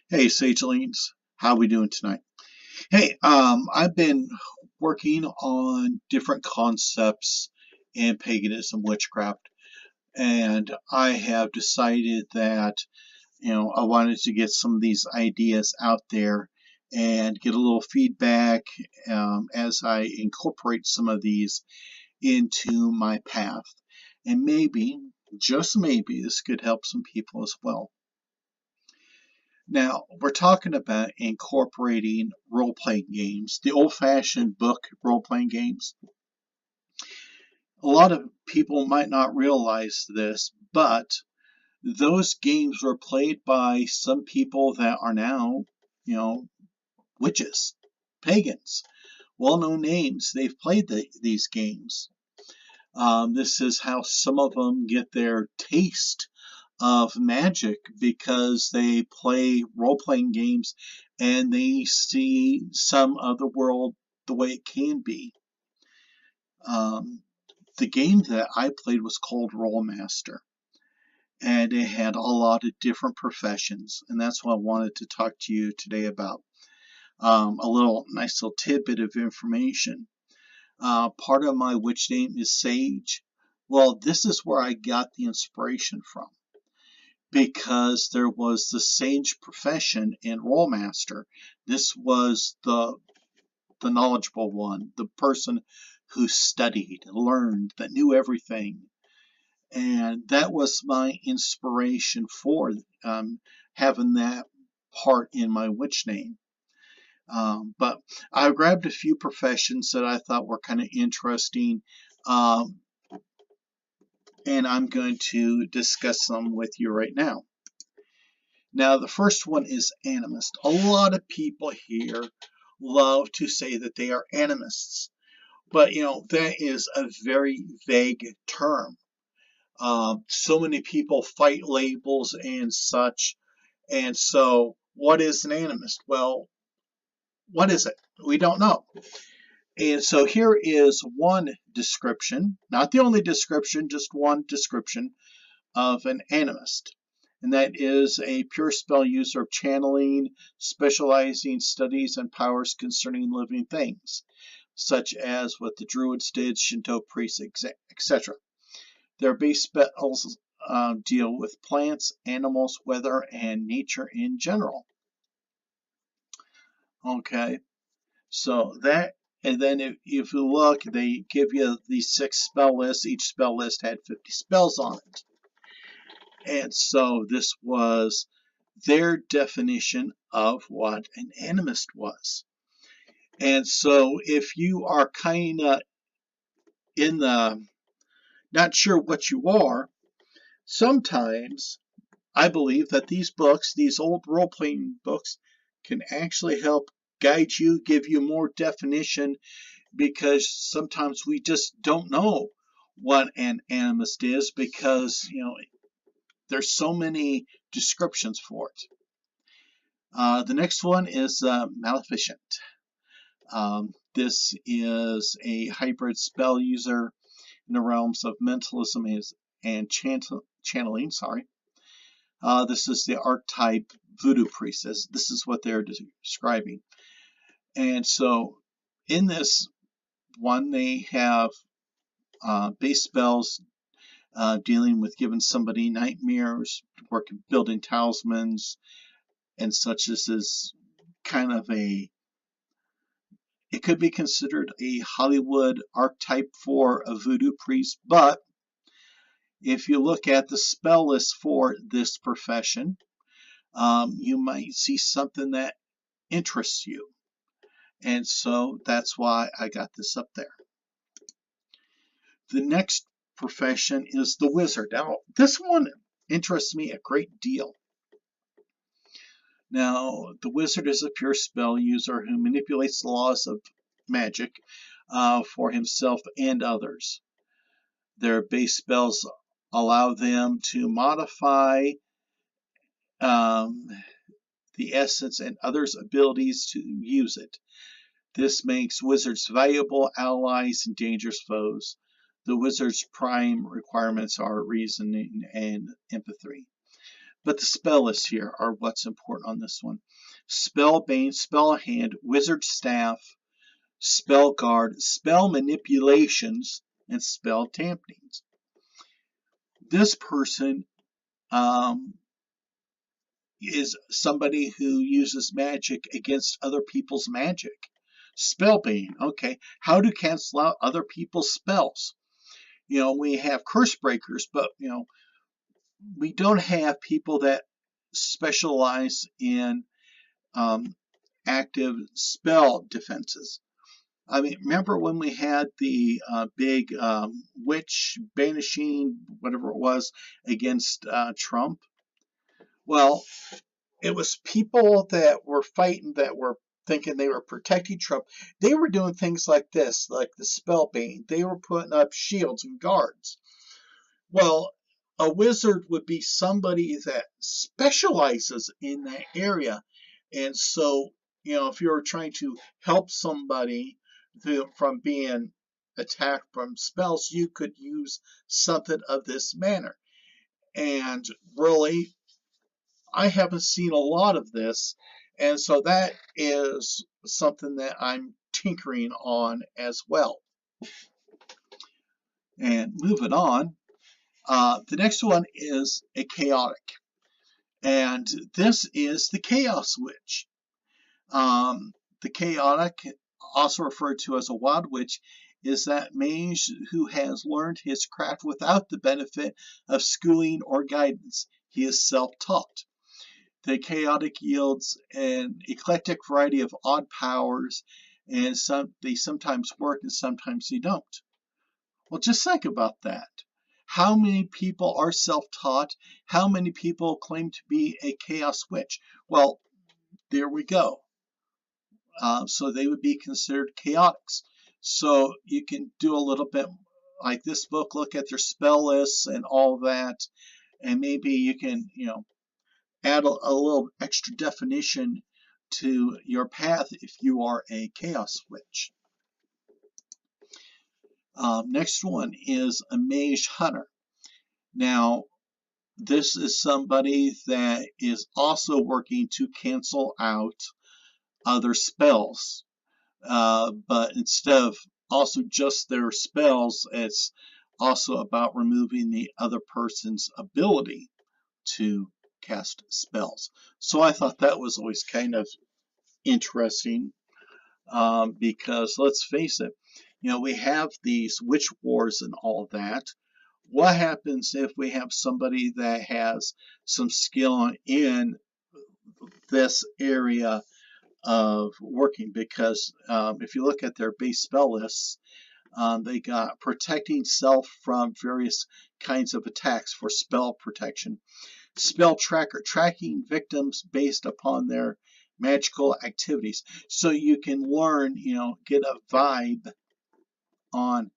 Hey, Sagelines, how we doing tonight? Hey, I've been working on different concepts in paganism, witchcraft, and I have decided that, I wanted to get some of these ideas out there and get a little feedback as I incorporate some of these into my path. And maybe, just maybe, this could help some people as well. Now, we're talking about incorporating role playing games, the old fashioned book role playing games. A lot of people might not realize this, but those games were played by some people that are now, you know, witches, pagans, well known names. They've played these games. This is how some of them get their taste of magic because they play role-playing games and they see some of the world the way it can be. The game that I played was called Rolemaster, and it had a lot of different professions, and that's what I wanted to talk to you today about. A nice little tidbit of information. Part of my witch name is Sage. Well, this is where I got the inspiration from, because there was the sage profession in Rolemaster. This was the knowledgeable one, the person who studied, learned, that knew everything. And that was my inspiration for having that part in my witch name. But I grabbed a few professions that I thought were kind of interesting, and I'm going to discuss them with you right now. Now, the first one is animist. A lot of people here love to say that they are animists, but that is a very vague term. So many people fight labels and such, and so what is an animist? Well, what is it? We don't know. And so here is one description, not the only description, just one description of an animist. And that is a pure spell user of channeling, specializing studies and powers concerning living things, such as what the Druids did, Shinto priests, etc. Their base spells deal with plants, animals, weather, and nature in general. Okay, so that, and then if you look, they give you these 6 spell lists. Each spell list had 50 spells on it. And so this was their definition of what an animist was. And so if you are kind of in the not sure what you are, sometimes I believe that these books, these old role-playing books, can actually help guide you, give you more definition, because sometimes we just don't know what an animist is because, there's so many descriptions for it. The next one is Maleficent. This is a hybrid spell user in the realms of mentalism and channeling. This is the archetype Voodoo Priestess. This is what they're describing. And so in this one, they have base spells dealing with giving somebody nightmares, building talismans, and such. This is kind of it could be considered a Hollywood archetype for a voodoo priest, but if you look at the spell list for this profession, you might see something that interests you. And so that's why I got this up there. The next profession is the wizard. Now, this one interests me a great deal. Now, the wizard is a pure spell user who manipulates the laws of magic for himself and others. Their base spells allow them to modify the essence and others' abilities to use it. This makes wizards valuable allies and dangerous foes. The wizard's prime requirements are reasoning and empathy. But the spell lists here are what's important on this one. Spell Bane, Spell Hand, Wizard Staff, Spell Guard, Spell Manipulations, and Spell Dampenings. This person is somebody who uses magic against other people's magic. Spellbane, okay. How to cancel out other people's spells. We have curse breakers, but, we don't have people that specialize in active spell defenses. I mean, remember when we had the big witch banishing, whatever it was, against Trump? Well, it was people that were fighting, that were thinking they were protecting Trump. They were doing things like this, like the spellbane. They were putting up shields and guards. Well, a wizard would be somebody that specializes in that area. And so, if you're trying to help somebody from being attacked from spells, you could use something of this manner. And really, I haven't seen a lot of this, and so that is something that I'm tinkering on as well. And moving on, the next one is a chaotic, and this is the Chaos Witch. The chaotic, also referred to as a wild witch, is that mage who has learned his craft without the benefit of schooling or guidance. He is self-taught. The chaotic yields an eclectic variety of odd powers, and they sometimes work and sometimes they don't. Well, just think about that. How many people are self-taught? How many people claim to be a chaos witch? Well, there we go. So they would be considered chaotics. So you can do a little bit like this book, look at their spell lists and all that, and maybe you can, add a little extra definition to your path if you are a chaos witch. Next one is a Mage Hunter. Now, this is somebody that is also working to cancel out other spells. But instead of also just their spells, it's also about removing the other person's ability to cast spells. So I thought that was always kind of interesting, because let's face it, we have these witch wars and all that. What happens if we have somebody that has some skill in this area of working? Because if you look at their base spell lists, they got protecting self from various kinds of attacks for spell protection. Spell tracker, tracking victims based upon their magical activities. So you can learn, get a vibe on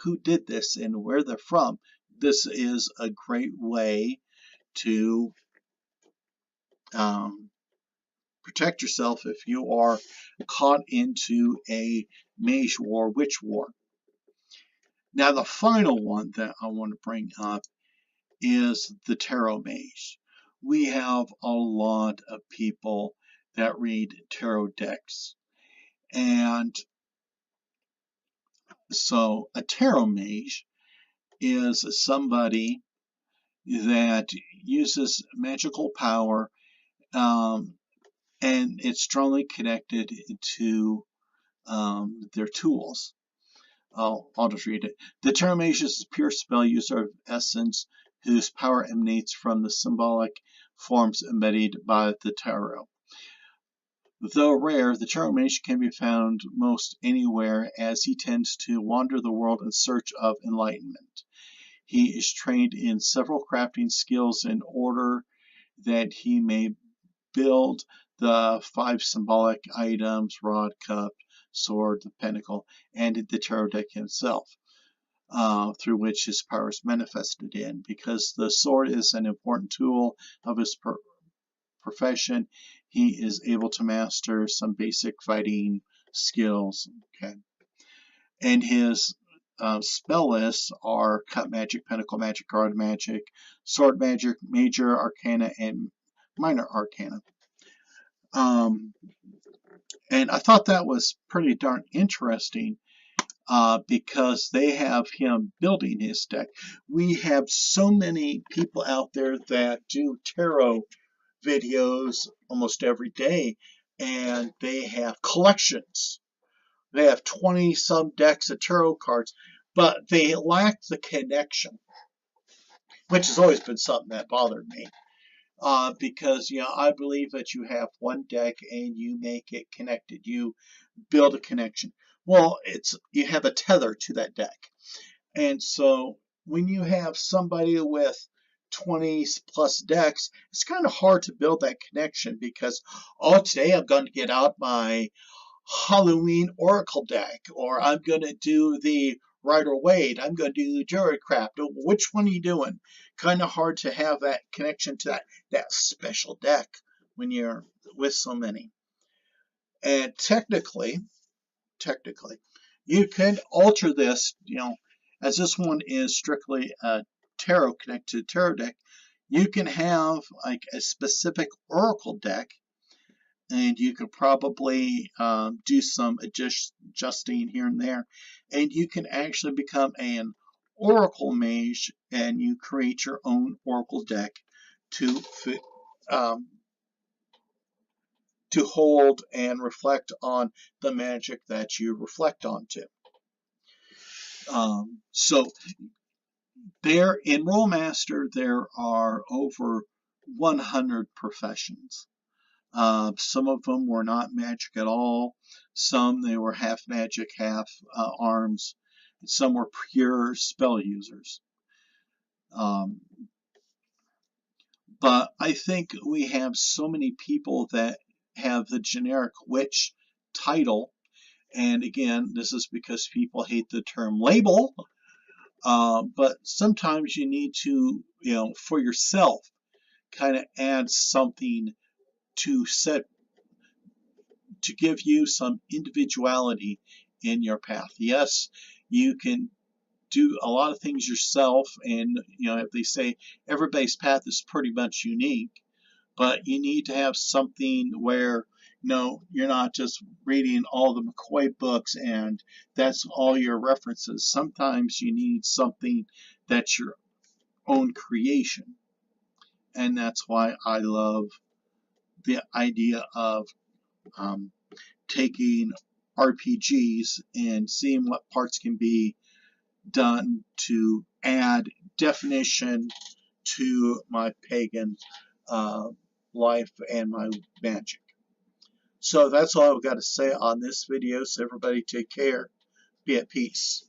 who did this and where they're from. This is a great way to protect yourself if you are caught into a mage war, witch war. Now the final one that I want to bring up is the tarot mage. We have a lot of people that read tarot decks, and so a tarot mage is somebody that uses magical power, and it's strongly connected to their tools. I'll just read it. The tarot mage is a pure spell user of essence whose power emanates from the symbolic forms embodied by the tarot. Though rare, the tarot mage can be found most anywhere, as he tends to wander the world in search of enlightenment. He is trained in several crafting skills in order that he may build the 5 symbolic items: rod, cup, sword, the pentacle, and the tarot deck himself, through which his power is manifested in. Because the sword is an important tool of his profession, he is able to master some basic fighting skills. Okay, and his spell lists are Cut Magic, Pinnacle Magic, Guard Magic, Sword Magic, Major Arcana, and Minor Arcana. And I thought that was pretty darn interesting because they have him building his deck. We have so many people out there that do tarot videos almost every day, and they have collections. They have 20 some decks of tarot cards, but they lack the connection, which has always been something that bothered me. Because I believe that you have one deck and you make it connected. You build a connection. Well, you have a tether to that deck, and so when you have somebody with 20 plus decks, it's kind of hard to build that connection because, oh, today I'm going to get out my Halloween Oracle deck, or I'm going to do the Rider Waite, I'm going to do Witchcraft. Which one are you doing? Kind of hard to have that connection to that special deck when you're with so many. And technically, you can alter this, as this one is strictly a tarot connected tarot deck. You can have like a specific Oracle deck, and you could probably do some adjusting here and there, and you can actually become an Oracle Mage, and you create your own Oracle deck to hold and reflect on the magic that you reflect onto. So there in Rolemaster, there are over 100 professions. Some of them were not magic at all. Some they were half magic, half arms. Some were pure spell users. But I think we have so many people that have the generic witch title. And again, this is because people hate the term label. But sometimes you need to, for yourself, kind of add something to give you some individuality in your path. Yes, you can do a lot of things yourself, and if they say everybody's path is pretty much unique, but you need to have something where you're not just reading all the McCoy books and that's all your references. Sometimes you need something that's your own creation, and that's why I love the idea of taking RPGs and seeing what parts can be done to add definition to my pagan life and my magic. So that's all I've got to say on this video. So everybody take care. Be at peace.